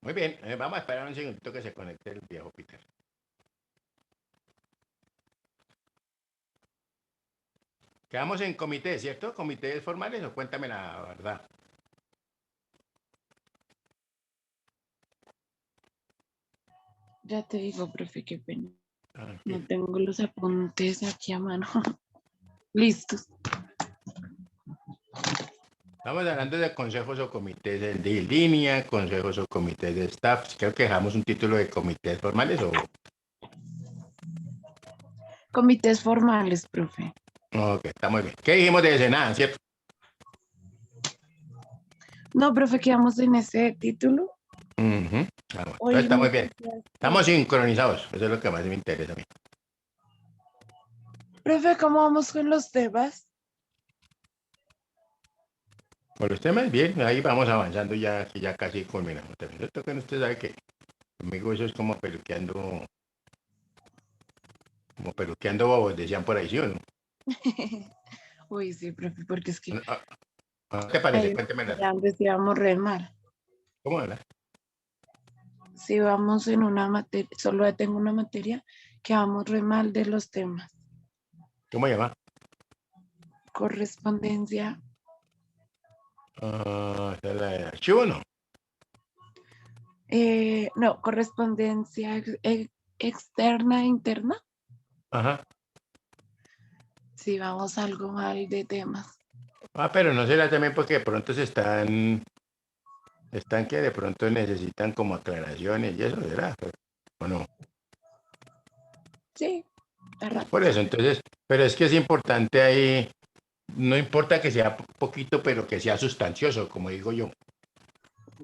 Muy bien, vamos a esperar un segundito que se conecte el viejo Peter. Quedamos en comité, ¿cierto? ¿Comités formales o cuéntame la verdad? Ya te digo, profe, qué pena. Tranquilo. No tengo los apuntes aquí a mano. Listos. Estamos hablando de consejos o comités de línea, consejos o comités de staff. Creo que dejamos un título de comités formales o... Comités formales, profe. Ok, está muy bien. ¿Qué dijimos de ese? Nada, ¿cierto? No, profe, quedamos en ese título. Bueno. Entonces Hoy está muy me bien. copiaste. Estamos sincronizados. Eso es lo que más me interesa a mí. Profe, ¿cómo vamos con los temas? Por los temas, bien, ahí vamos avanzando ya, que ya casi culminamos. También esto que usted sabe que conmigo eso es como peluqueando bobos, decían por ahí, ¿sí o no? Uy, sí, profe, porque es que ¿Qué te parece? hay Cuénteme la. ya antes íbamos re mal. ¿Cómo habla? Si vamos en una materia, solo tengo una materia, que vamos re mal de los temas. ¿Cómo llama? Correspondencia, Esa es la de archivo, ¿no? no, correspondencia externa e interna. Ajá. Si vamos algo mal de temas. Pero no será también porque de pronto están que de pronto necesitan como aclaraciones y eso, ¿será? ¿O no? Sí, Es rato. por eso, entonces, pero es que es importante ahí, no importa que sea poquito, pero que sea sustancioso, como digo yo.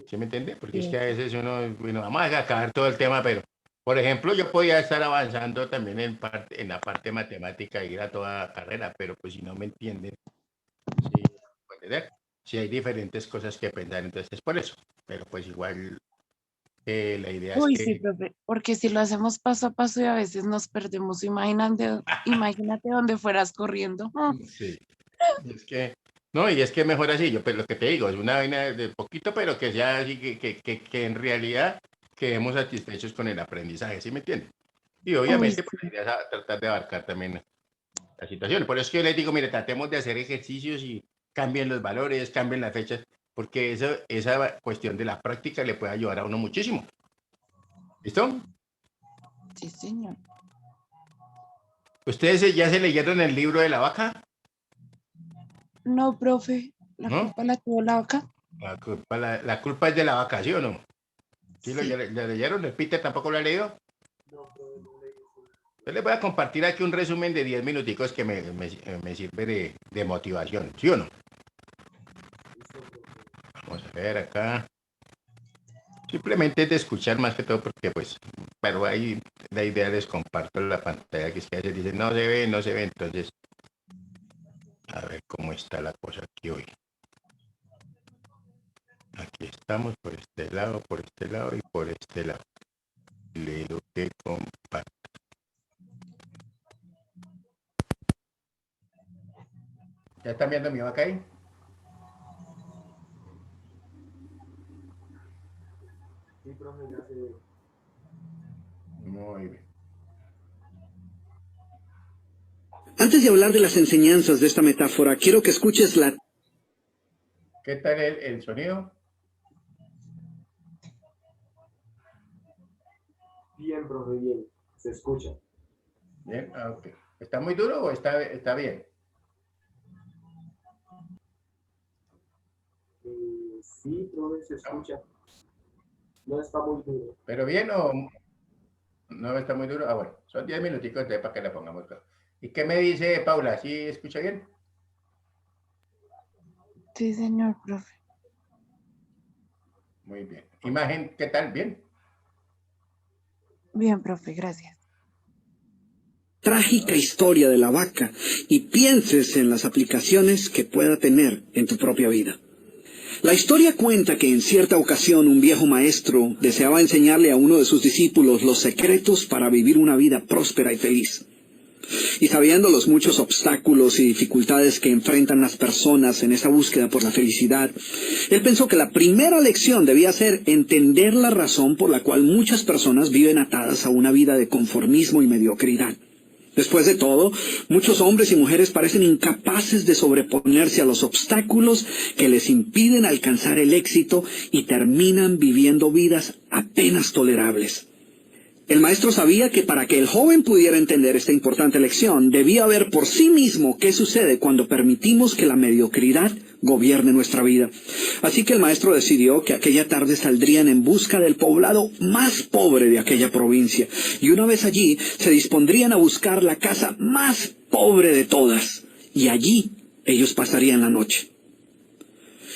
¿Sí me entiende? Porque es que a veces uno, bueno, vamos a acabar todo el tema, pero, por ejemplo, yo podía estar avanzando también en la parte matemática y ir a toda carrera, pero pues si no me entienden, sí, puede entender. Si hay diferentes cosas que pensar, entonces es por eso. Pero pues igual la idea es Uy, sí, que, profe, porque si lo hacemos paso a paso y a veces nos perdemos. Imagínate dónde fueras corriendo. sí, es que, no, y es que mejor así, yo pues lo que te digo, es una vaina de poquito, pero que sea así, que en realidad quedemos satisfechos con el aprendizaje, ¿sí me entiendes? Y Uy, obviamente pues, sí. la idea es tratar de abarcar también la situación. Por eso es que yo les digo, mire, tratemos de hacer ejercicios y cambien los valores, cambien las fechas, porque esa cuestión de la práctica le puede ayudar a uno muchísimo. ¿Listo? Sí, señor. ¿Ustedes ya se leyeron el libro de la vaca? No, profe, la ¿No? culpa la tuvo la vaca. La culpa es de la vaca, ¿sí o no? ¿Sí Sí. lo leyeron? ¿El Peter tampoco lo ha leído? Yo les voy a compartir aquí un resumen de 10 minuticos que me sirve de motivación, ¿sí o no? Vamos a ver acá. Simplemente es de escuchar más que todo porque pues, pero ahí la idea les comparto la pantalla que es que a veces dicen no se ve, no se ve, entonces a ver cómo está la cosa aquí hoy. Aquí estamos por este lado y por este lado. Le doy que comparto. ¿Ya están viendo mi vaca ahí? Sí, profe, ya se ve. Muy bien. Antes de hablar de las enseñanzas de esta metáfora, quiero que escuches la... ¿Qué tal el sonido? Bien, profe, bien. Se escucha. Bien, ok. ¿Está muy duro o está bien? Sí, profe, se escucha. No está muy duro. ¿Pero bien o no está muy duro? Bueno, son 10 minuticos para que le pongamos. ¿Y qué me dice Paula? ¿Sí escucha bien? Sí, señor, profe. Muy bien. ¿Imagen qué tal? Bien. Bien, profe, gracias. trágica historia de la vaca y pienses en las aplicaciones que pueda tener en tu propia vida. La historia cuenta que en cierta ocasión un viejo maestro deseaba enseñarle a uno de sus discípulos los secretos para vivir una vida próspera y feliz. Y sabiendo los muchos obstáculos y dificultades que enfrentan las personas en esa búsqueda por la felicidad, él pensó que la primera lección debía ser entender la razón por la cual muchas personas viven atadas a una vida de conformismo y mediocridad. Después de todo, muchos hombres y mujeres parecen incapaces de sobreponerse a los obstáculos que les impiden alcanzar el éxito y terminan viviendo vidas apenas tolerables. El maestro sabía que para que el joven pudiera entender esta importante lección, debía ver por sí mismo qué sucede cuando permitimos que la mediocridad gobierne nuestra vida. Así que el maestro decidió que aquella tarde saldrían en busca del poblado más pobre de aquella provincia, y una vez allí se dispondrían a buscar la casa más pobre de todas, y allí ellos pasarían la noche.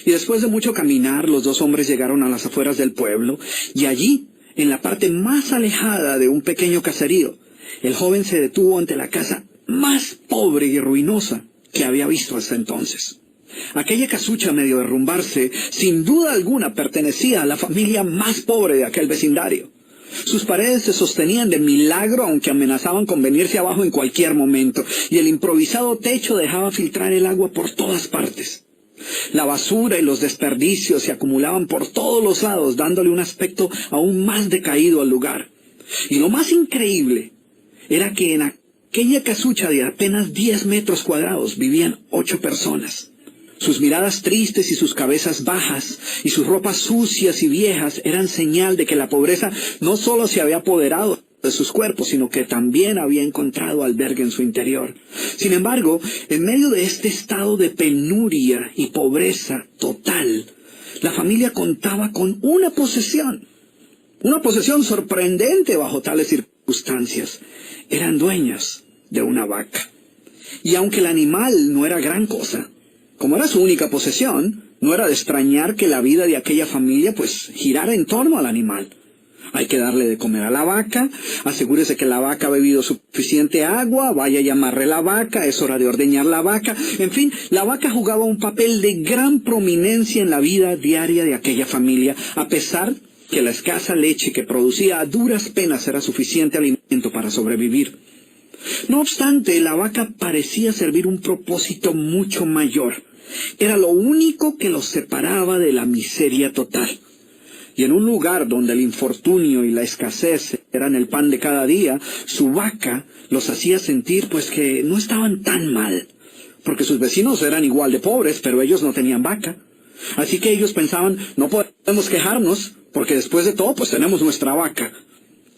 Y después de mucho caminar, los dos hombres llegaron a las afueras del pueblo, y allí, en la parte más alejada de un pequeño caserío, el joven se detuvo ante la casa más pobre y ruinosa que había visto hasta entonces. Aquella casucha, medio derrumbarse, sin duda alguna pertenecía a la familia más pobre de aquel vecindario. Sus paredes se sostenían de milagro, aunque amenazaban con venirse abajo en cualquier momento, y el improvisado techo dejaba filtrar el agua por todas partes. La basura y los desperdicios se acumulaban por todos los lados, dándole un aspecto aún más decaído al lugar. Y lo más increíble era que en aquella casucha de apenas 10 metros cuadrados vivían 8 personas. Sus miradas tristes y sus cabezas bajas y sus ropas sucias y viejas eran señal de que la pobreza no solo se había apoderado de sus cuerpos, sino que también había encontrado albergue en su interior. Sin embargo, en medio de este estado de penuria y pobreza total, la familia contaba con una posesión sorprendente bajo tales circunstancias. Eran dueños de una vaca. Y aunque el animal no era gran cosa, como era su única posesión, no era de extrañar que la vida de aquella familia girara en torno al animal. Hay que darle de comer a la vaca, asegúrese que la vaca ha bebido suficiente agua, vaya y amarre la vaca, es hora de ordeñar la vaca. En fin, la vaca jugaba un papel de gran prominencia en la vida diaria de aquella familia, a pesar que la escasa leche que producía a duras penas era suficiente alimento para sobrevivir. No obstante, la vaca parecía servir un propósito mucho mayor. Era lo único que los separaba de la miseria total. Y en un lugar donde el infortunio y la escasez eran el pan de cada día, su vaca los hacía sentir que no estaban tan mal, porque sus vecinos eran igual de pobres, pero ellos no tenían vaca. Así que ellos pensaban, no podemos quejarnos, porque después de todo tenemos nuestra vaca.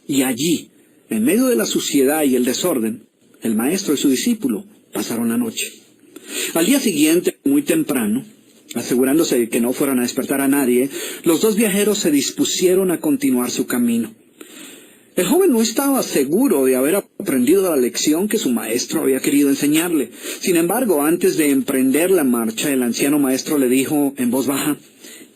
Y allí, en medio de la suciedad y el desorden, el maestro y su discípulo pasaron la noche. Al día siguiente, muy temprano, asegurándose de que no fueran a despertar a nadie, los dos viajeros se dispusieron a continuar su camino. El joven no estaba seguro de haber aprendido la lección que su maestro había querido enseñarle. Sin embargo, antes de emprender la marcha, el anciano maestro le dijo en voz baja,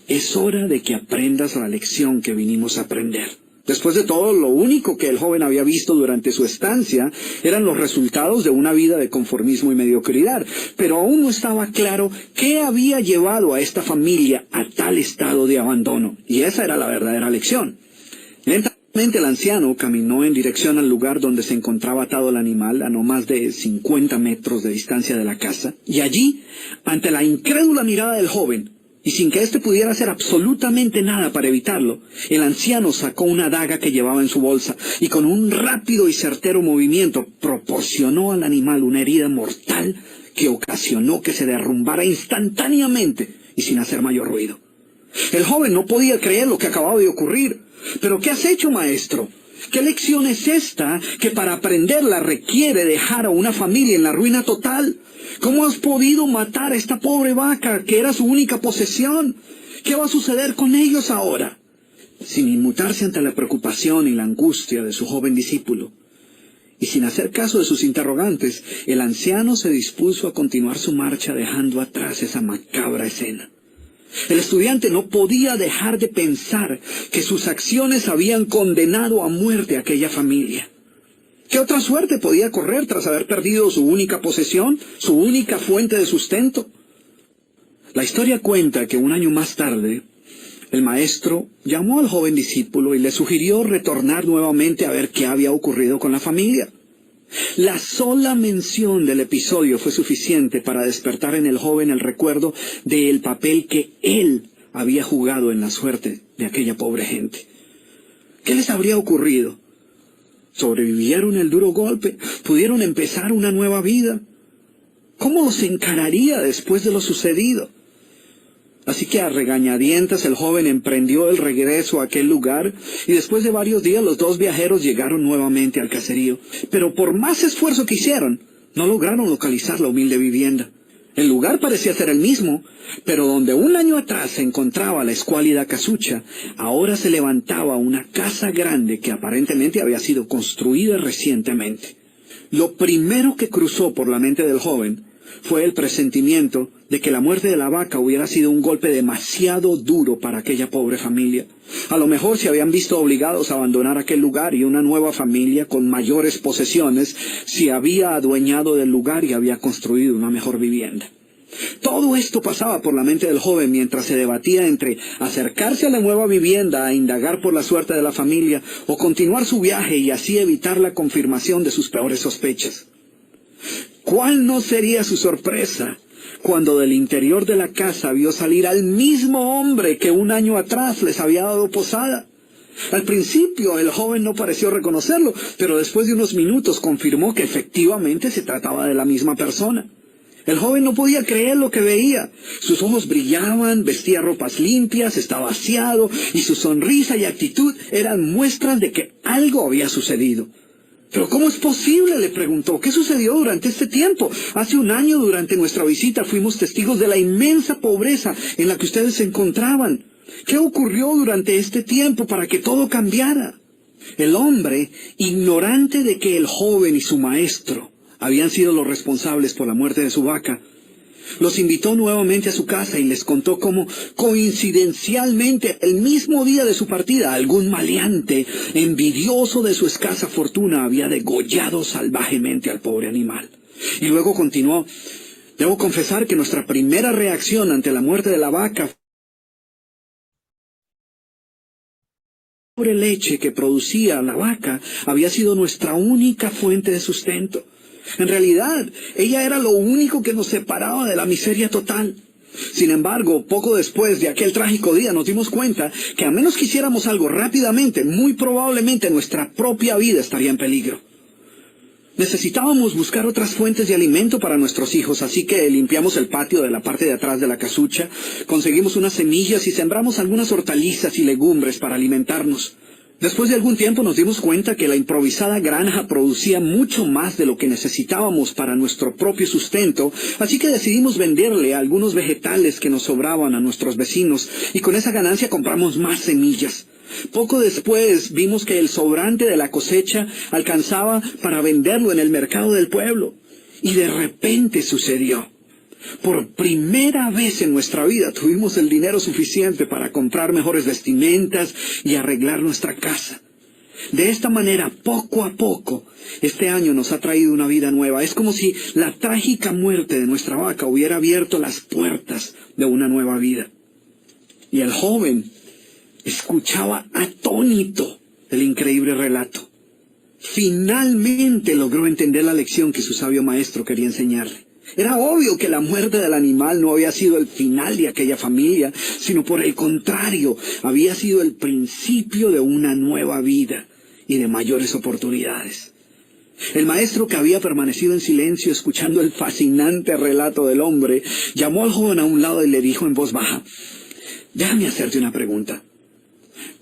«Es hora de que aprendas la lección que vinimos a aprender». Después de todo, lo único que el joven había visto durante su estancia eran los resultados de una vida de conformismo y mediocridad, pero aún no estaba claro qué había llevado a esta familia a tal estado de abandono, y esa era la verdadera lección. Lentamente el anciano caminó en dirección al lugar donde se encontraba atado el animal, a no más de 50 metros de distancia de la casa, y allí, ante la incrédula mirada del joven, y sin que éste pudiera hacer absolutamente nada para evitarlo, el anciano sacó una daga que llevaba en su bolsa y con un rápido y certero movimiento proporcionó al animal una herida mortal que ocasionó que se derrumbara instantáneamente y sin hacer mayor ruido. El joven no podía creer lo que acababa de ocurrir. «¿Pero qué has hecho, maestro? ¿Qué lección es esta que para aprenderla requiere dejar a una familia en la ruina total? ¿Cómo has podido matar a esta pobre vaca que era su única posesión? ¿Qué va a suceder con ellos ahora?» Sin inmutarse ante la preocupación y la angustia de su joven discípulo, y sin hacer caso de sus interrogantes, el anciano se dispuso a continuar su marcha dejando atrás esa macabra escena. El estudiante no podía dejar de pensar que sus acciones habían condenado a muerte a aquella familia. ¿Qué otra suerte podía correr tras haber perdido su única posesión, su única fuente de sustento? La historia cuenta que un año más tarde, el maestro llamó al joven discípulo y le sugirió retornar nuevamente a ver qué había ocurrido con la familia. La sola mención del episodio fue suficiente para despertar en el joven el recuerdo del papel que él había jugado en la suerte de aquella pobre gente. ¿Qué les habría ocurrido? ¿Sobrevivieron el duro golpe? ¿Pudieron empezar una nueva vida? ¿Cómo los encararía después de lo sucedido? Así que a regañadientas el joven emprendió el regreso a aquel lugar y después de varios días los dos viajeros llegaron nuevamente al caserío. Pero por más esfuerzo que hicieron, no lograron localizar la humilde vivienda. El lugar parecía ser el mismo, pero donde un año atrás se encontraba la escuálida casucha, ahora se levantaba una casa grande que aparentemente había sido construida recientemente. Lo primero que cruzó por la mente del joven fue el presentimiento de que la muerte de la vaca hubiera sido un golpe demasiado duro para aquella pobre familia. A lo mejor se habían visto obligados a abandonar aquel lugar y una nueva familia con mayores posesiones se había adueñado del lugar y había construido una mejor vivienda. Todo esto pasaba por la mente del joven mientras se debatía entre acercarse a la nueva vivienda a indagar por la suerte de la familia o continuar su viaje y así evitar la confirmación de sus peores sospechas. ¿Cuál no sería su sorpresa cuando del interior de la casa vio salir al mismo hombre que un año atrás les había dado posada? Al principio el joven no pareció reconocerlo, pero después de unos minutos confirmó que efectivamente se trataba de la misma persona. El joven no podía creer lo que veía. Sus ojos brillaban, vestía ropas limpias, estaba aseado, y su sonrisa y actitud eran muestras de que algo había sucedido. ¿Pero cómo es posible?, le preguntó. ¿Qué sucedió durante este tiempo? Hace un año, durante nuestra visita, fuimos testigos de la inmensa pobreza en la que ustedes se encontraban. ¿Qué ocurrió durante este tiempo para que todo cambiara? El hombre, ignorante de que el joven y su maestro habían sido los responsables por la muerte de su vaca, los invitó nuevamente a su casa y les contó cómo, coincidencialmente, el mismo día de su partida, algún maleante, envidioso de su escasa fortuna, había degollado salvajemente al pobre animal. Y luego continuó: debo confesar que nuestra primera reacción ante la muerte de la vaca por la leche que producía la vaca había sido nuestra única fuente de sustento. En realidad, ella era lo único que nos separaba de la miseria total. Sin embargo, poco después de aquel trágico día nos dimos cuenta que a menos que hiciéramos algo rápidamente, muy probablemente nuestra propia vida estaría en peligro. Necesitábamos buscar otras fuentes de alimento para nuestros hijos, así que limpiamos el patio de la parte de atrás de la casucha, conseguimos unas semillas y sembramos algunas hortalizas y legumbres para alimentarnos. Después de algún tiempo nos dimos cuenta que la improvisada granja producía mucho más de lo que necesitábamos para nuestro propio sustento, así que decidimos venderle algunos vegetales que nos sobraban a nuestros vecinos, y con esa ganancia compramos más semillas. Poco después vimos que el sobrante de la cosecha alcanzaba para venderlo en el mercado del pueblo, y de repente sucedió. Por primera vez en nuestra vida tuvimos el dinero suficiente para comprar mejores vestimentas y arreglar nuestra casa. De esta manera, poco a poco, este año nos ha traído una vida nueva. Es como si la trágica muerte de nuestra vaca hubiera abierto las puertas de una nueva vida. Y el joven escuchaba atónito el increíble relato. Finalmente logró entender la lección que su sabio maestro quería enseñarle. Era obvio que la muerte del animal no había sido el final de aquella familia, sino por el contrario, había sido el principio de una nueva vida y de mayores oportunidades. El maestro, que había permanecido en silencio escuchando el fascinante relato del hombre, llamó al joven a un lado y le dijo en voz baja: déjame hacerte una pregunta.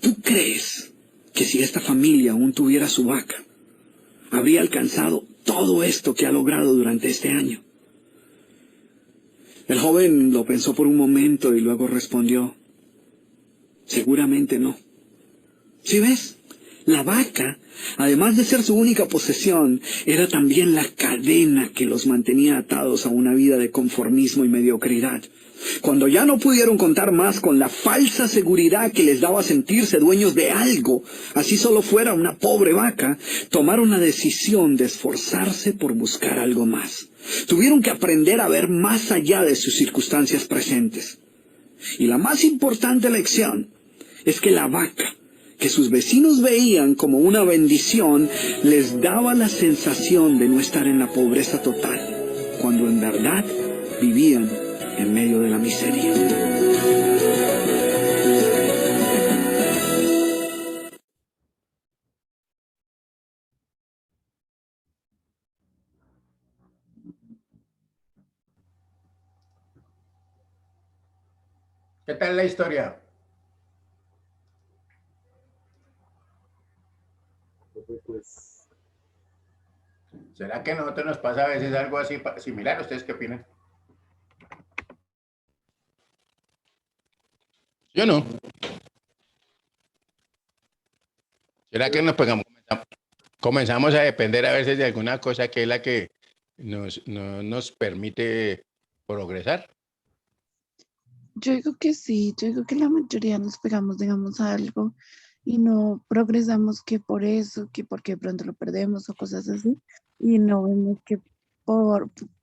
¿Tú crees que si esta familia aún tuviera su vaca, habría alcanzado todo esto que ha logrado durante este año? El joven lo pensó por un momento y luego respondió: seguramente no. ¿Sí ves? La vaca, además de ser su única posesión, era también la cadena que los mantenía atados a una vida de conformismo y mediocridad. Cuando ya no pudieron contar más con la falsa seguridad que les daba sentirse dueños de algo, así solo fuera una pobre vaca, tomaron la decisión de esforzarse por buscar algo más. Tuvieron que aprender a ver más allá de sus circunstancias presentes. Y la más importante lección es que la vaca que sus vecinos veían como una bendición, les daba la sensación de no estar en la pobreza total, cuando en verdad vivían en medio de la miseria. ¿Qué tal la historia? Pues, ¿Será que a nosotros nos pasa a veces algo así similar? ¿Ustedes qué opinan? Yo no. ¿Será que comenzamos a depender a veces de alguna cosa que es la que no nos permite progresar? Yo digo que sí, yo digo que la mayoría nos pegamos, digamos, a algo y no progresamos que por eso, que porque de pronto lo perdemos o cosas así, y no vemos que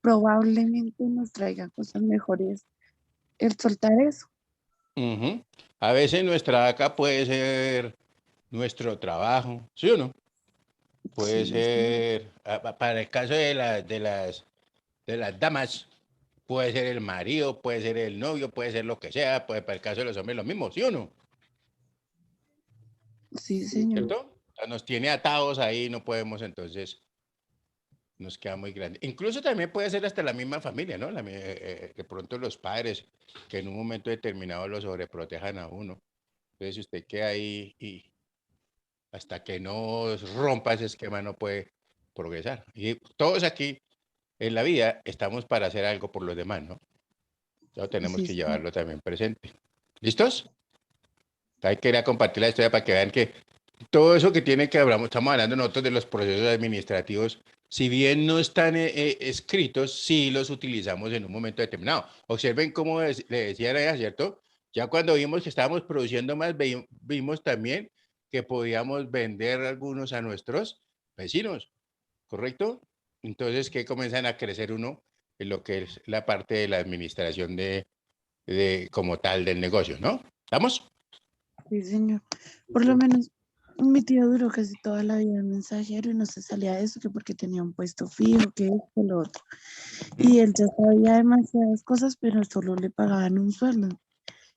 probablemente nos traiga cosas mejores el soltar eso. Ujú. A veces nuestra acá puede ser nuestro trabajo, ¿sí o no? Puede Sí, sí, ser, para el caso de las damas, puede ser el marido, puede ser el novio, puede ser lo que sea, pues para el caso de los hombres lo mismo, ¿sí o no? sí, señor. ¿Cierto? O sea, nos tiene atados ahí, no podemos entonces, nos queda muy grande. Incluso también puede ser hasta la misma familia, ¿no? De pronto los padres que en un momento determinado lo sobreprotejan a uno. Entonces, si usted queda ahí y hasta que no rompa ese esquema no puede progresar. Y todos aquí en la vida estamos para hacer algo por los demás, ¿no? Eso tenemos Sí, que sí. llevarlo también presente. ¿Listos? Ahí quería compartir la historia para que vean que todo eso que tiene que hablamos, estamos hablando nosotros de los procesos administrativos, si bien no están escritos, sí los utilizamos en un momento determinado. Observen cómo le decía ella, ¿cierto? Ya cuando vimos que estábamos produciendo más, vimos también que podíamos vender algunos a nuestros vecinos, ¿correcto? Entonces, que comienzan a crecer uno en lo que es la parte de la administración de como tal del negocio, ¿no? ¿Estamos? Sí, señor. Por lo menos mi tío duró casi toda la vida en mensajero y no se salía de eso, que porque tenía un puesto fijo, que esto, lo otro. Y él ya sabía demasiadas cosas, pero solo le pagaban un sueldo.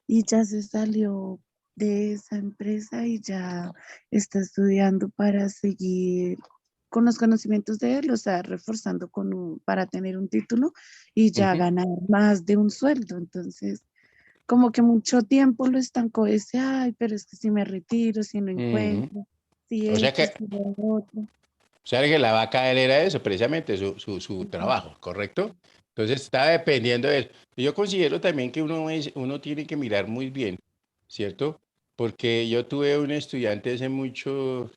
Y ya se salió de esa empresa y ya está estudiando para seguir con los conocimientos de él, o sea, reforzando para tener un título y ya Ujú. ganar más de un sueldo. Entonces, como que mucho tiempo lo estancó ese, ay, pero es que si me retiro, si no Ujú. encuentro, si O sea esto, que, si lo otro. o sea que la vaca de él era eso, precisamente su trabajo, ¿correcto? Entonces está dependiendo de eso. Yo considero también que uno tiene que mirar muy bien, ¿cierto? Porque yo tuve un estudiante hace mucho,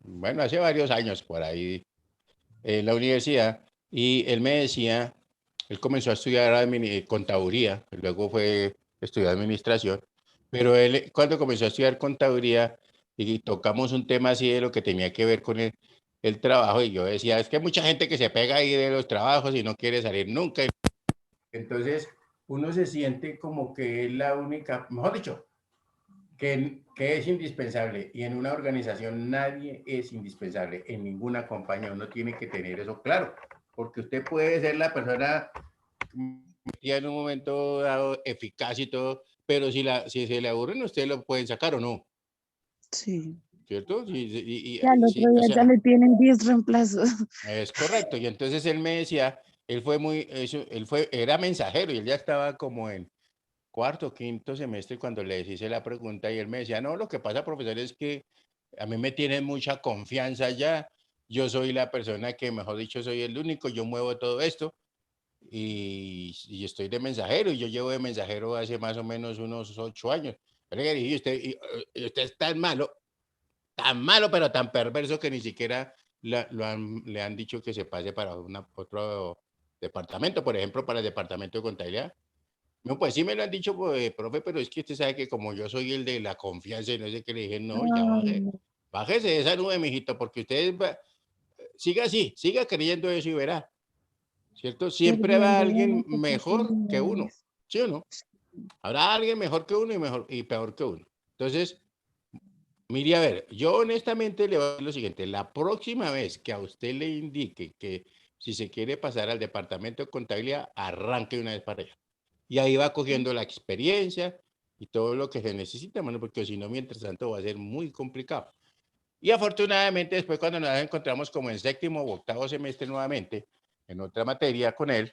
bueno, hace varios años por ahí en la universidad, y él me decía, él comenzó a estudiar contaduría, luego fue estudiar administración, pero él cuando comenzó a estudiar contaduría y tocamos un tema así de lo que tenía que ver con el trabajo, y yo decía, es que hay mucha gente que se pega ahí de los trabajos y no quiere salir nunca. Entonces, uno se siente como que es la única, mejor dicho, que es indispensable y en una organización nadie es indispensable, en ninguna compañía uno tiene que tener eso claro, porque usted puede ser la persona metida en un momento dado eficaz y todo, pero si se le aburren, usted lo pueden sacar o no, Sí. ¿cierto? Ya al otro O día ya sea, le tienen 10 reemplazos. es correcto. Y entonces él me decía, era mensajero y él ya estaba como en cuarto, quinto semestre cuando le hice la pregunta y él me decía, no, lo que pasa, profesor, es que a mí me tienen mucha confianza ya, yo soy la persona que, mejor dicho, soy el único, yo muevo todo esto y estoy de mensajero y yo llevo de mensajero hace más o menos unos 8 años. Pero le dije, usted es tan malo, pero tan perverso que ni siquiera le han dicho que se pase para otro departamento, por ejemplo, para el departamento de contabilidad. No, pues sí me lo han dicho, pues, profe, pero es que usted sabe que como yo soy el de la confianza y no sé qué, le dije, no, ya Ay, baje, no, bájese de esa nube, mijito, porque siga así, siga creyendo eso y verá, ¿cierto? Siempre va perdiendo alguien buenas mejor que uno, oportunidades. ¿sí o no? Habrá alguien mejor que uno y peor que uno. Entonces, Mire, a ver, yo honestamente le voy a decir lo siguiente, la próxima vez que a usted le indique que si se quiere pasar al departamento de contabilidad, arranque una vez para allá. Y ahí va cogiendo la experiencia y todo lo que se necesita, mano, porque si no, mientras tanto va a ser muy complicado. Y afortunadamente después cuando nos encontramos como en séptimo o octavo semestre nuevamente, en otra materia con él,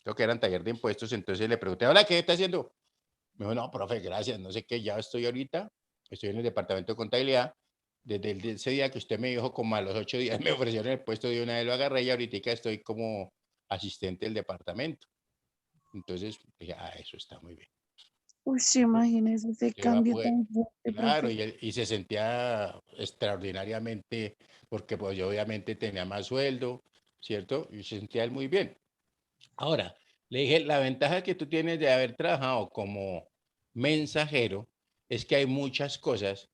creo que era en taller de impuestos, entonces le pregunté, hola, ¿qué está haciendo? Me dijo, no, profe, gracias, no sé qué, ya estoy ahorita, estoy en el departamento de contabilidad. Desde ese día que usted me dijo, como a los 8 días me ofrecieron el puesto de una vez, lo agarré y ahorita estoy como asistente del departamento. Entonces, dije, eso está muy bien. Uy, imagínese ese Que va a cambio poder, tan fuerte, claro, profe. y se sentía extraordinariamente, porque pues yo obviamente tenía más sueldo, ¿cierto? Y se sentía él muy bien. Ahora, le dije, la ventaja que tú tienes de haber trabajado como mensajero es que hay muchas cosas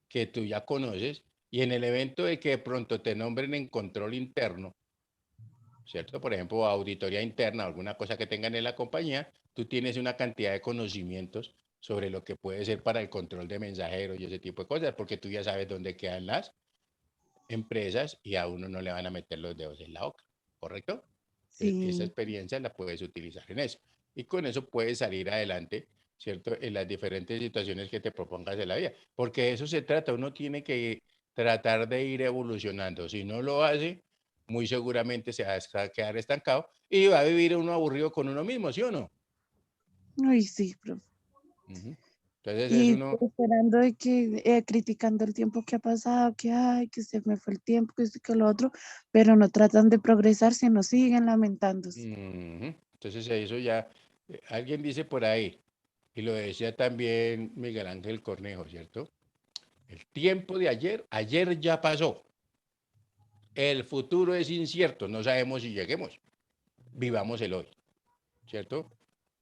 que tú ya conoces y en el evento de que de pronto te nombren en control interno, ¿cierto? Por ejemplo, auditoría interna, alguna cosa que tengan en la compañía, tú tienes una cantidad de conocimientos sobre lo que puede ser para el control de mensajeros y ese tipo de cosas, porque tú ya sabes dónde quedan las empresas y a uno no le van a meter los dedos en la boca, ¿correcto? Esa Sí, experiencia la puedes utilizar en eso. Y con eso puedes salir adelante, ¿cierto? En las diferentes situaciones que te propongas en la vida. Porque de eso se trata. Uno tiene que tratar de ir evolucionando. Si no lo hace, muy seguramente se va a quedar estancado y va a vivir uno aburrido con uno mismo, ¿sí o no? uy, sí, profe. Ujú. Entonces es Y uno, esperando de que, criticando el tiempo que ha pasado, que ay, que se me fue el tiempo, que esto y que lo otro, pero no tratan de progresar, sino siguen lamentándose. ujú. Entonces eso ya, alguien dice por ahí, y lo decía también Miguel Ángel Cornejo, ¿cierto? El tiempo de ayer, ayer ya pasó. El futuro es incierto, no sabemos si lleguemos. Vivamos el hoy, ¿cierto?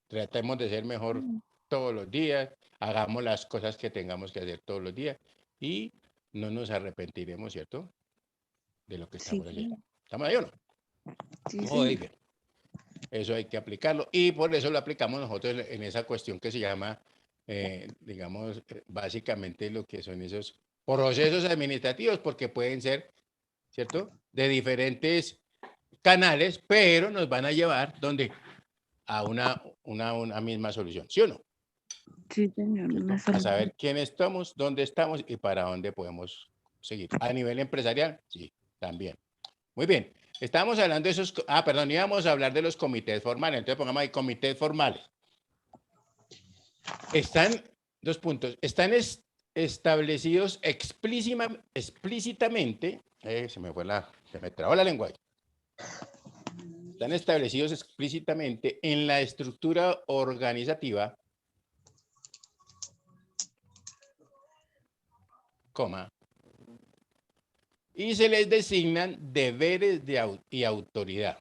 Tratemos de ser mejor Mm, todos los días, hagamos las cosas que tengamos que hacer todos los días y no nos arrepentiremos, ¿cierto? De lo que sí, estamos haciendo. ¿Estamos ahí o no? sí, Muy señor. bien. Eso hay que aplicarlo y por eso lo aplicamos nosotros en esa cuestión que se llama, digamos, básicamente lo que son esos procesos administrativos, porque pueden ser, ¿cierto? De diferentes canales, pero nos van a llevar donde a una misma solución, ¿sí o no? Sí, señor. Una ¿Cierto? A sola. saber quién estamos, dónde estamos y para dónde podemos seguir. A nivel empresarial, sí, también. Muy bien. Estábamos hablando de esos, perdón, íbamos a hablar de los comités formales. Entonces pongamos ahí comités formales. Están, dos puntos, están establecidos explícitamente, se me trabó la lengua ahí. Están establecidos explícitamente en la estructura organizativa, coma, y se les designan deberes y autoridad.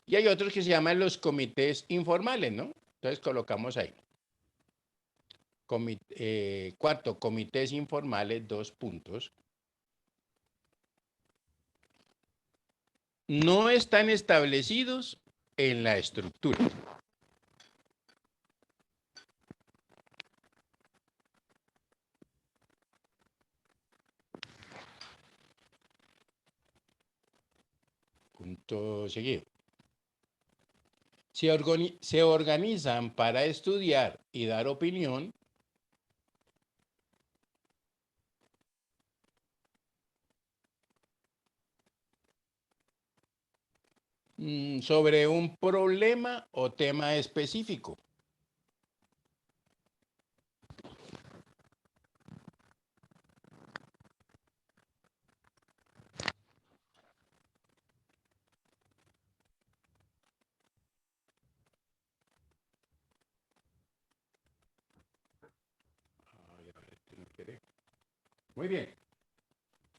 Y hay otros que se llaman los comités informales, ¿no? Entonces colocamos ahí. Cuarto, comités informales, dos puntos. No están establecidos en la estructura. Punto seguido. Se organizan para estudiar y dar opinión sobre un problema o tema específico. Muy bien.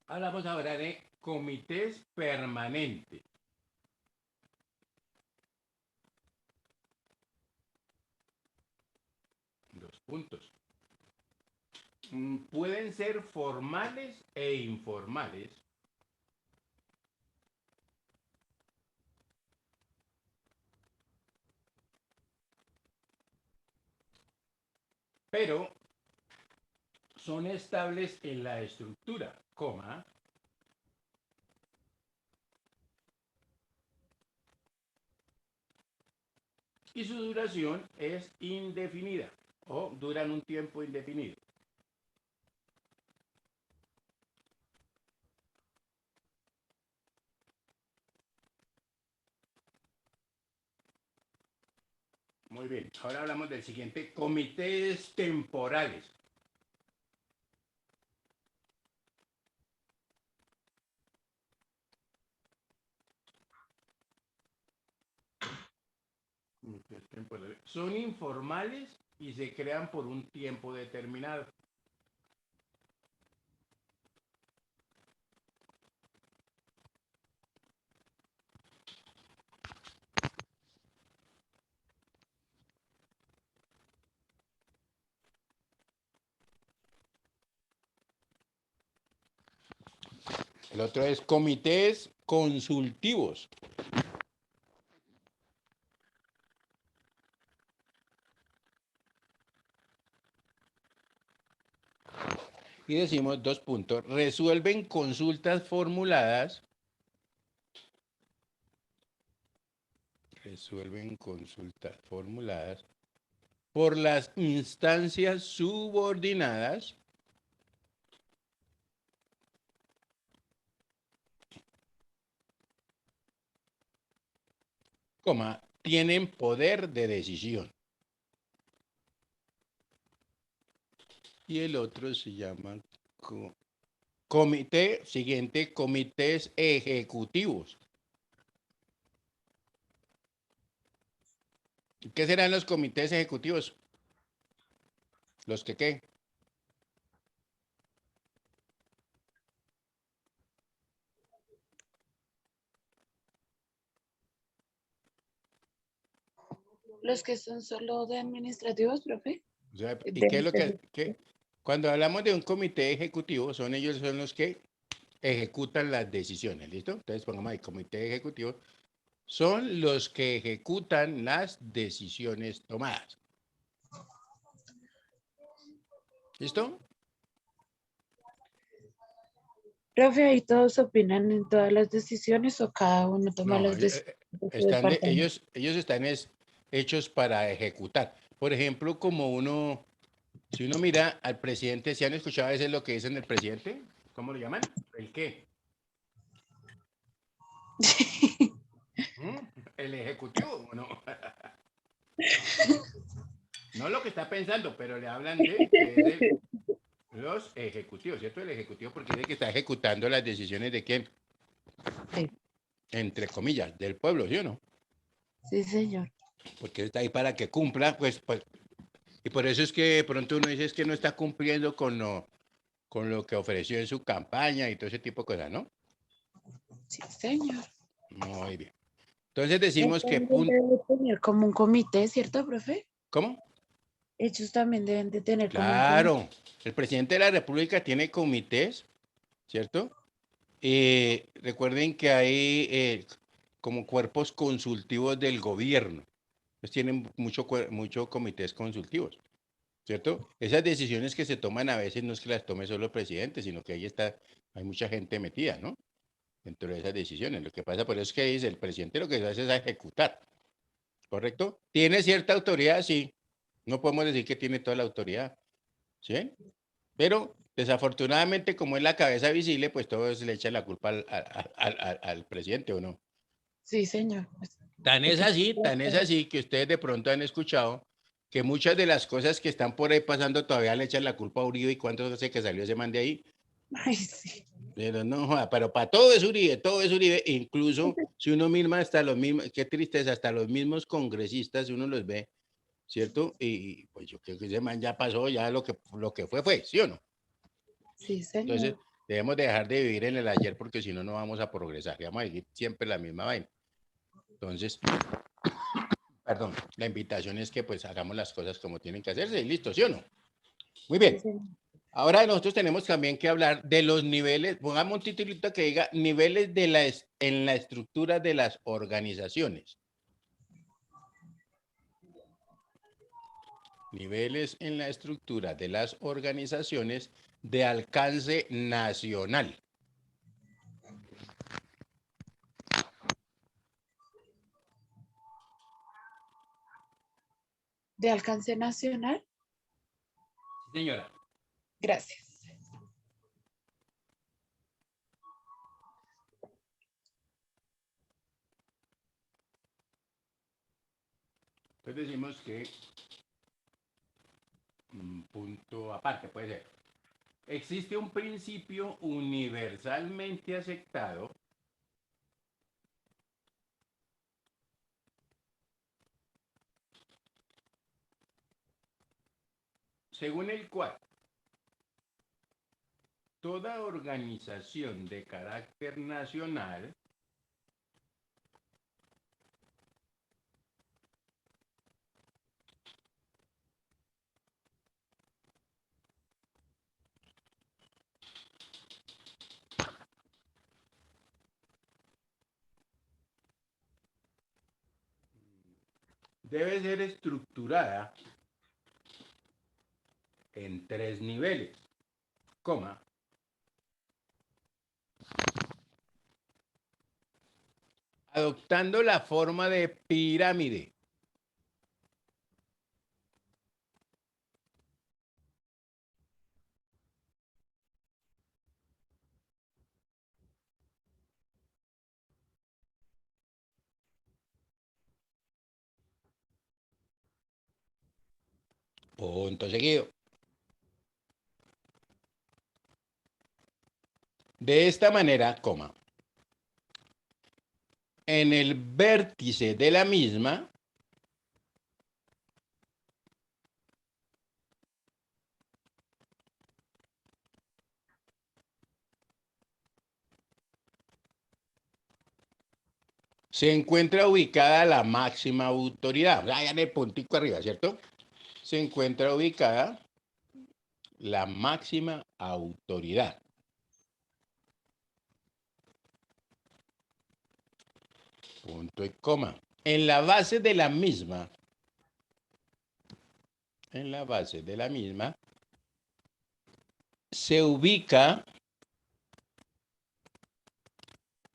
Hablamos ahora de comités permanentes. Dos puntos. Pueden ser formales e informales. pero son estables en la estructura, coma, y su duración es indefinida o duran un tiempo indefinido. Muy bien, ahora hablamos del siguiente, comités temporales. Comités temporales. Son informales y se crean por un tiempo determinado. El otro es comités consultivos. Y decimos dos puntos, resuelven consultas formuladas. Resuelven consultas formuladas por las instancias subordinadas coma, tienen poder de decisión. Y el otro se llama comité, siguiente, comités ejecutivos. ¿Qué serán los comités ejecutivos? ¿Los que qué? Los que son solo de administrativos, profe. O sea, ¿y De- qué es lo que cuando hablamos de un comité ejecutivo, ellos son los que ejecutan las decisiones, ¿listo? Entonces pongamos ahí, comité ejecutivo, son los que ejecutan las decisiones tomadas. ¿Listo? Profe, ahí todos opinan en todas las decisiones o cada uno toma No, las decisiones de su departamento. ellos están hechos para ejecutar. Por ejemplo, si uno mira al presidente, ¿se han escuchado a veces lo que dicen del presidente? ¿Cómo lo llaman? ¿El qué? ¿Mm? El ejecutivo, ¿o no? No lo que está pensando, pero le hablan de que es los ejecutivos, ¿cierto? El ejecutivo porque dice que está ejecutando las decisiones de quién, Sí, entre comillas, del pueblo, ¿sí o no? sí, señor. Porque está ahí para que cumpla, pues, y por eso es que de pronto uno dice es que no está cumpliendo con lo que ofreció en su campaña y todo ese tipo de cosas, ¿no? Sí, señor. Muy bien. Entonces decimos Ellos que también deben de tener como un comité, ¿cierto, profe? ¿cómo? Ellos también deben de tener como un comité. Claro, el presidente de la República tiene comités, ¿cierto? Recuerden que hay como cuerpos consultivos del gobierno. Pues tienen mucho comités consultivos, ¿cierto? Esas decisiones que se toman a veces no es que las tome solo el presidente, sino que hay mucha gente metida, ¿no? Dentro de esas decisiones. Lo que pasa por eso es que dice, el presidente lo que hace es ejecutar, ¿correcto? ¿Tiene cierta autoridad? Sí. No podemos decir que tiene toda la autoridad, ¿sí? Pero desafortunadamente, como es la cabeza visible, pues todos le echan la culpa al presidente, ¿o no? Sí, señor. Porque Tan es así que ustedes de pronto han escuchado que muchas de las cosas que están por ahí pasando todavía le echan la culpa a Uribe y cuánto hace que salió ese man de ahí. ay, sí. Pero no, joda, pero para todo es Uribe, incluso si uno misma hasta los mismos, qué tristeza, hasta los mismos congresistas, uno los ve, ¿cierto? Y pues yo creo que ese man ya pasó, ya lo que fue, ¿sí o no? Sí, Entonces, señor. debemos dejar de vivir en el ayer porque si no, no vamos a progresar, y vamos a vivir siempre la misma vaina. Entonces, perdón, la invitación es que pues hagamos las cosas como tienen que hacerse y listo, ¿sí o no? Muy Sí, bien. señor. Ahora nosotros tenemos también que hablar de los niveles, pongamos un titulito que diga niveles en la estructura de las organizaciones. Niveles en la estructura de las organizaciones de alcance nacional. ¿De alcance nacional? Sí, señora. Gracias. Entonces decimos que un punto aparte puede ser. Existe un principio universalmente aceptado según el cual toda organización de carácter nacional debe ser estructurada en 3 niveles, coma, adoptando la forma de pirámide. Punto seguido. De esta manera, coma, en el vértice de la misma se encuentra ubicada la máxima autoridad. O sea, allá en el puntico arriba, ¿cierto? Se encuentra ubicada la máxima autoridad. Punto y coma. En la base de la misma, se ubica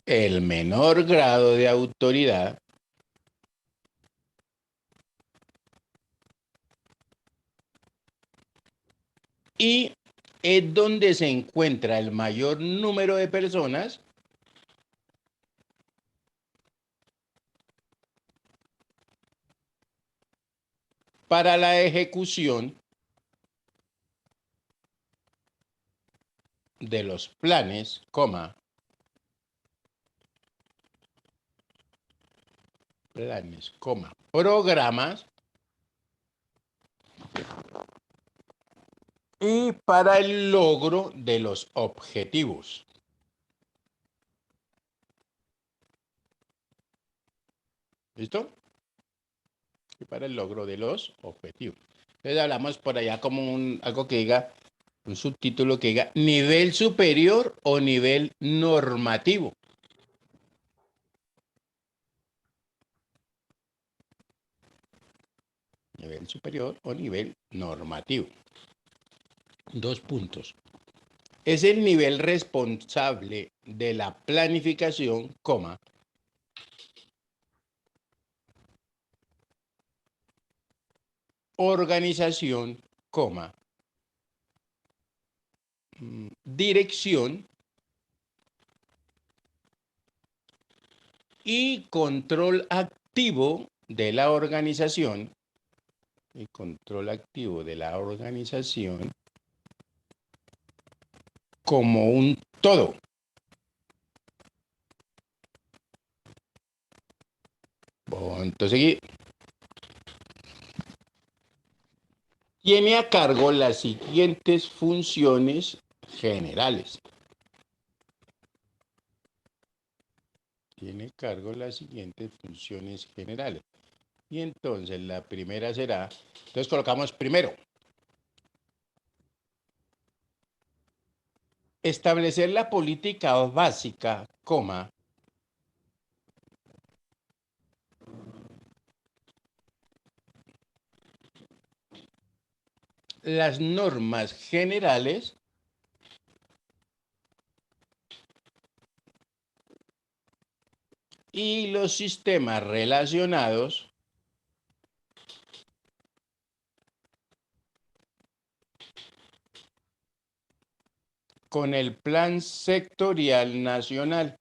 el menor grado de autoridad y es donde se encuentra el mayor número de personas para la ejecución de los planes, programas y para el logro de los objetivos. ¿Listo? Y para el logro de los objetivos. Entonces hablamos por allá como algo que diga, un subtítulo que diga nivel superior o nivel normativo. Nivel superior o nivel normativo. 2 puntos. Es el nivel responsable de la planificación, organización, dirección y control activo de la organización. Y control activo de la organización como un todo. Entonces, tiene a cargo las siguientes funciones generales. Tiene a cargo las siguientes funciones generales. Y entonces la primera será, entonces colocamos primero, establecer la política básica, las normas generales y los sistemas relacionados con el Plan Sectorial Nacional.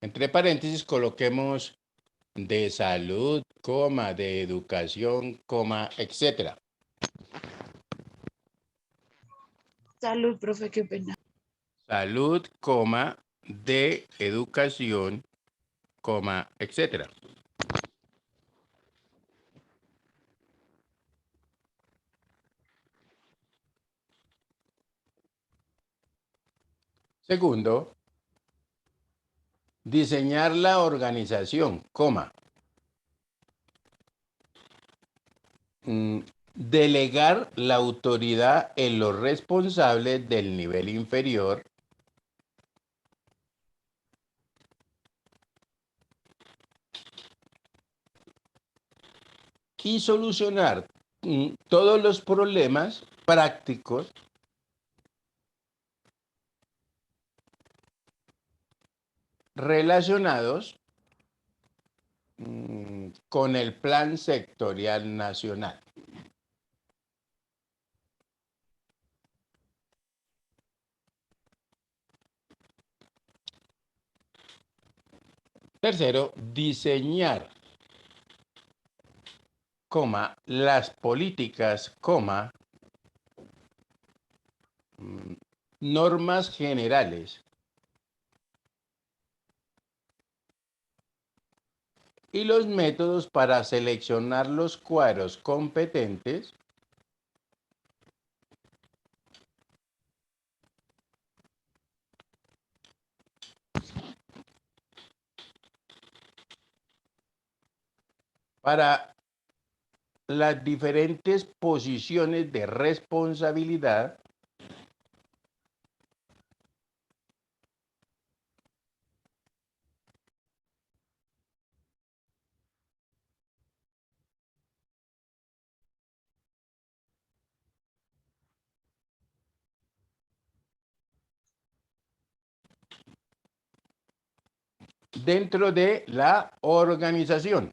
Entre paréntesis coloquemos de salud, coma, de educación, coma, etcétera. Salud, profe, qué pena. Salud, coma, de educación, coma, etcétera. Segundo, diseñar la organización, coma. Delegar la autoridad en los responsables del nivel inferior. Y solucionar todos los problemas prácticos relacionados con el Plan Sectorial Nacional. Tercero, diseñar, coma, las políticas, coma, normas generales y los métodos para seleccionar los cuadros competentes para las diferentes posiciones de responsabilidad dentro de la organización.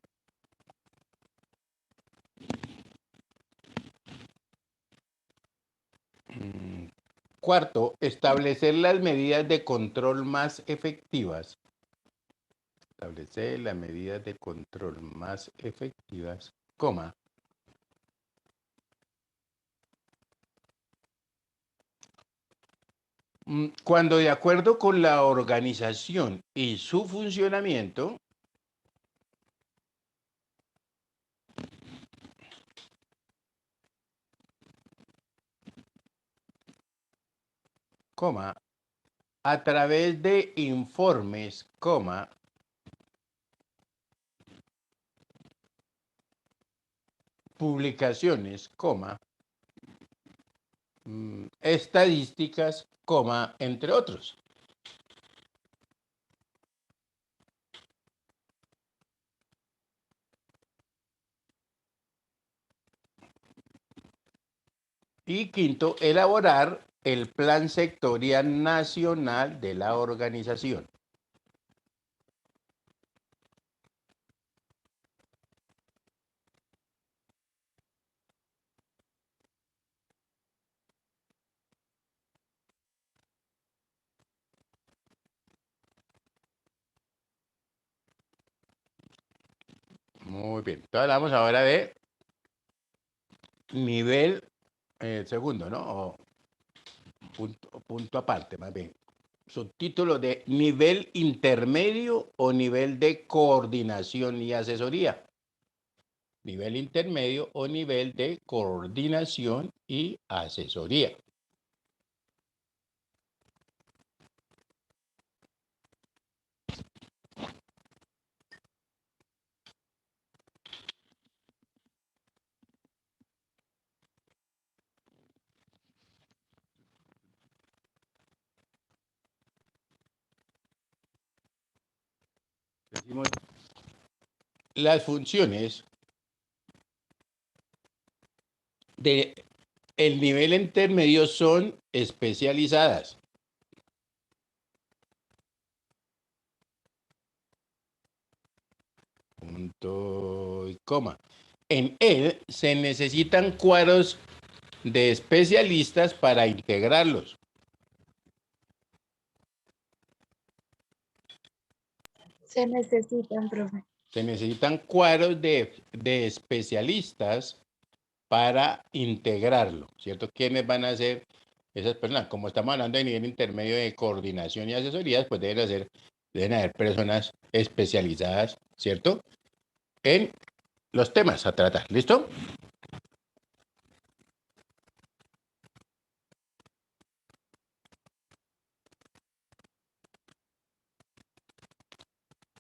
Cuarto, establecer las medidas de control más efectivas. Establecer las medidas de control más efectivas, coma. Cuando de acuerdo con la organización y su funcionamiento, coma, a través de informes, coma, publicaciones, coma, estadísticas, coma, entre otros. Y quinto, elaborar el Plan Sectorial Nacional de la organización. Muy bien. Entonces hablamos ahora de nivel segundo, ¿no? O punto aparte, más bien. Subtítulo de nivel intermedio o nivel de coordinación y asesoría. Nivel intermedio o nivel de coordinación y asesoría. Decimos, las funciones de el nivel intermedio son especializadas. Punto y coma. En él se necesitan cuadros de especialistas para integrarlos. Se necesitan, profe. Se necesitan cuadros de especialistas para integrarlo, ¿cierto? ¿Quiénes van a ser esas personas? Como estamos hablando de nivel intermedio de coordinación y asesorías, pues deben haber personas especializadas, ¿cierto? En los temas a tratar, ¿listo?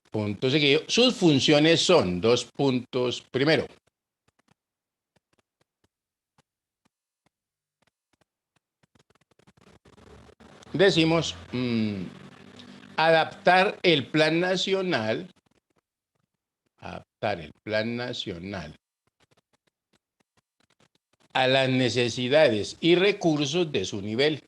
Punto seguido. Sus funciones son dos puntos. Primero, decimos adaptar el plan nacional a las necesidades y recursos de su nivel.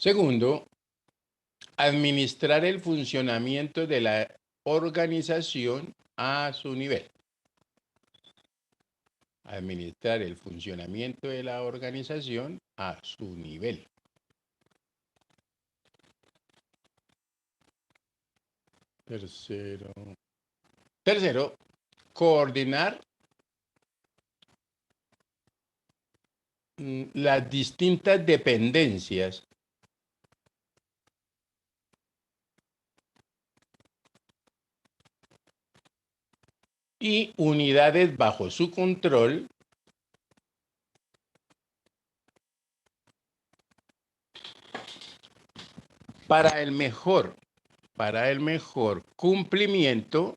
Segundo, administrar el funcionamiento de la organización a su nivel. Administrar el funcionamiento de la organización a su nivel. Tercero, coordinar las distintas dependencias y unidades bajo su control para el mejor cumplimiento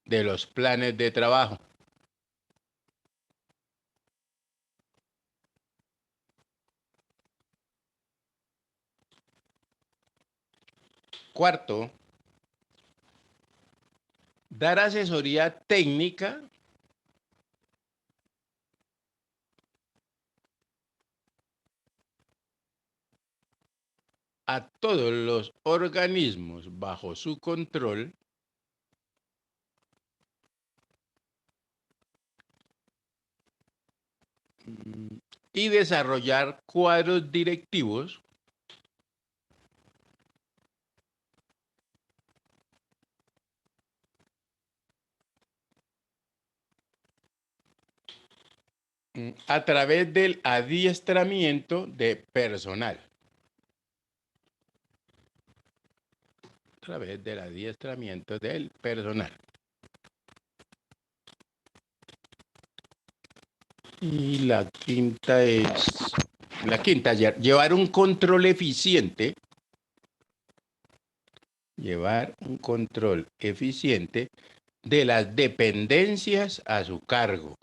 de los planes de trabajo. Cuarto, dar asesoría técnica a todos los organismos bajo su control y desarrollar cuadros directivos a través del adiestramiento de personal. A través del adiestramiento del personal. Y la quinta es, llevar un control eficiente. Llevar un control eficiente de las dependencias a su cargo.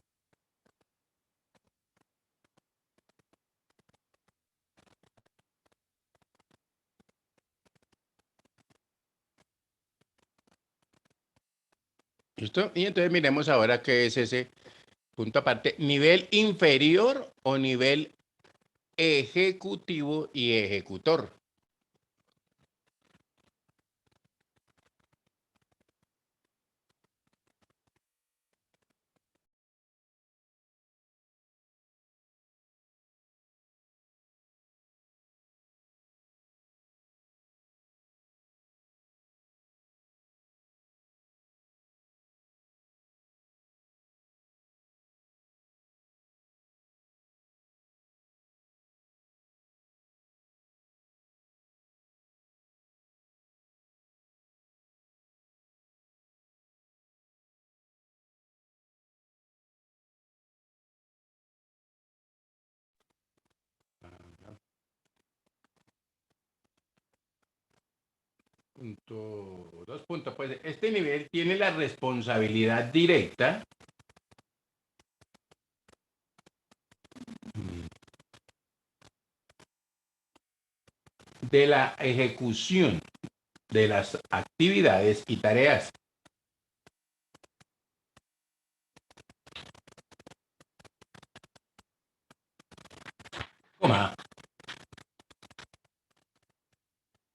¿Listo? Y entonces miremos ahora qué es ese punto aparte. ¿Nivel inferior o nivel ejecutivo y ejecutor? Dos puntos. Pues este nivel tiene la responsabilidad directa de la ejecución de las actividades y tareas.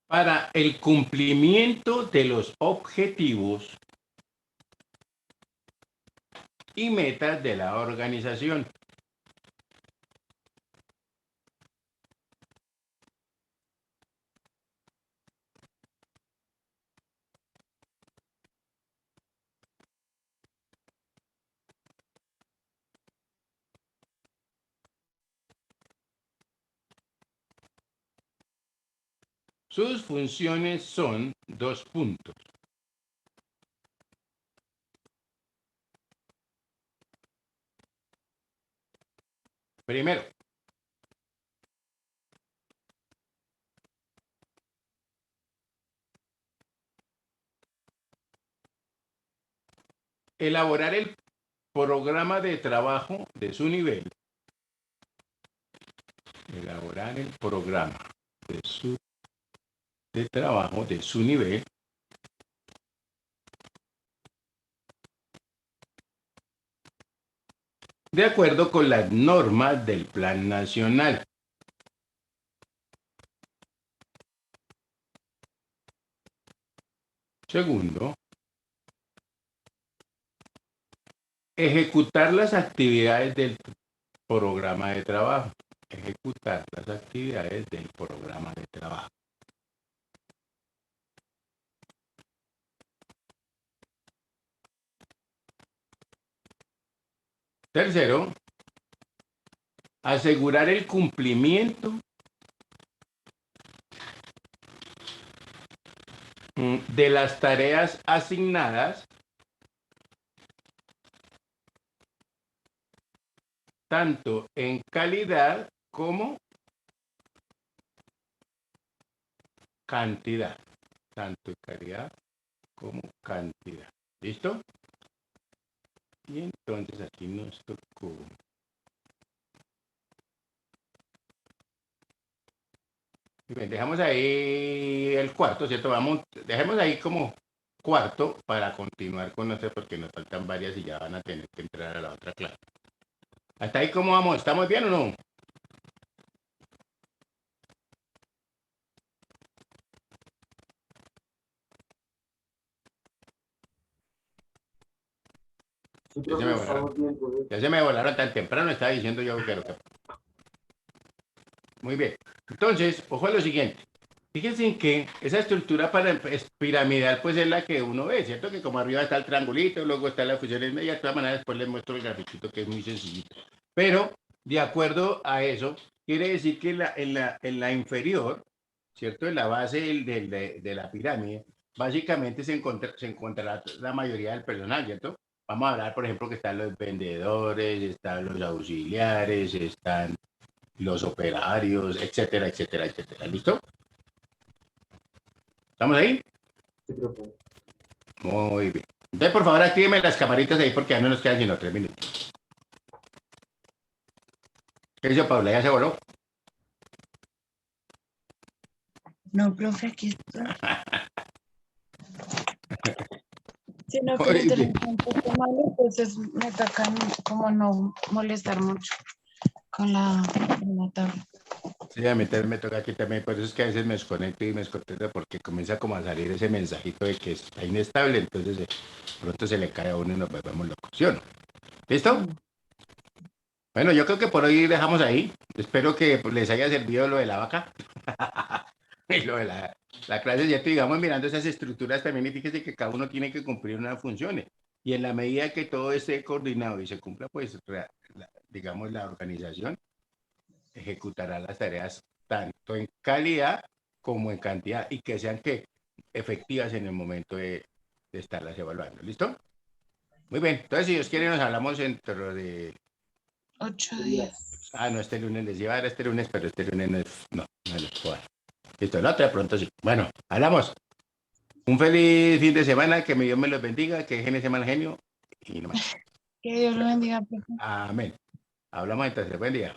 Para el cumplimiento de los objetivos y metas de la organización. Sus funciones son dos puntos. Primero, elaborar el programa de trabajo de su nivel. Elaborar el programa de trabajo de su nivel. De acuerdo con las normas del Plan Nacional. Segundo, ejecutar las actividades del programa de trabajo. Ejecutar las actividades del programa de trabajo. Tercero, asegurar el cumplimiento de las tareas asignadas tanto en calidad como cantidad. Tanto en calidad como cantidad. ¿Listo? Y entonces aquí nos tocó. Bien, dejamos ahí el cuarto, ¿cierto? Dejemos ahí como cuarto para continuar con nosotros porque nos faltan varias y ya van a tener que entrar a la otra clase. ¿Hasta ahí cómo vamos? ¿Estamos bien o no? Sí, Ya se profe, me estamos volaron. bien, profe. Ya se me volaron tan temprano, estaba diciendo yo que lo que... Muy bien. Entonces, ojo a lo siguiente. Fíjense que esa estructura piramidal pues es la que uno ve, ¿cierto? Que como arriba está el triangulito, luego está la fusión media, de todas maneras después les muestro el grafiquito que es muy sencillito. Pero, de acuerdo a eso, quiere decir que en la inferior, ¿cierto? En la base de la pirámide, básicamente se encontrará la mayoría del personal, ¿cierto? Vamos a hablar, por ejemplo, que están los vendedores, están los auxiliares, están los operarios, etcétera, etcétera, etcétera. ¿Listo? ¿Estamos ahí? Sí, profe. Muy bien. Entonces, por favor, actívenme las camaritas ahí porque ya no nos quedan sino 3 minutos. ¿Qué dice Paula? ¿Ya se voló? No, profe, aquí está. Sino que Muy mi bien. teléfono un poco malo, entonces me toca como no molestar mucho con la tablet. Sí, a mí también me toca aquí también, por eso es que a veces me desconecto y me desconecto porque comienza como a salir ese mensajito de que está inestable, entonces pronto se le cae a uno y nos volvemos locos, ¿sí o no? ¿Listo? Bueno, yo creo que por hoy dejamos ahí. Espero que pues, les haya servido lo de la vaca y lo de la clase, ¿cierto? Digamos, mirando esas estructuras también, y fíjese que cada uno tiene que cumplir unas funciones. Y en la medida que todo esté coordinado y se cumpla, pues, digamos, la organización ejecutará las tareas tanto en calidad como en cantidad y que sean que efectivas en el momento de estarlas evaluando. ¿Listo? Muy bien. Entonces, si Dios quiere, nos hablamos dentro de 8 días. Ah, no, este lunes les iba a dar este lunes, pero este lunes no les puedo dar. Listo, el otro de pronto sí. Bueno, hablamos. Un feliz fin de semana, que Dios me los bendiga, que dejen ese mal genio y no más. Que Dios lo bendiga, profe. Amén. Hablamos entonces, buen día.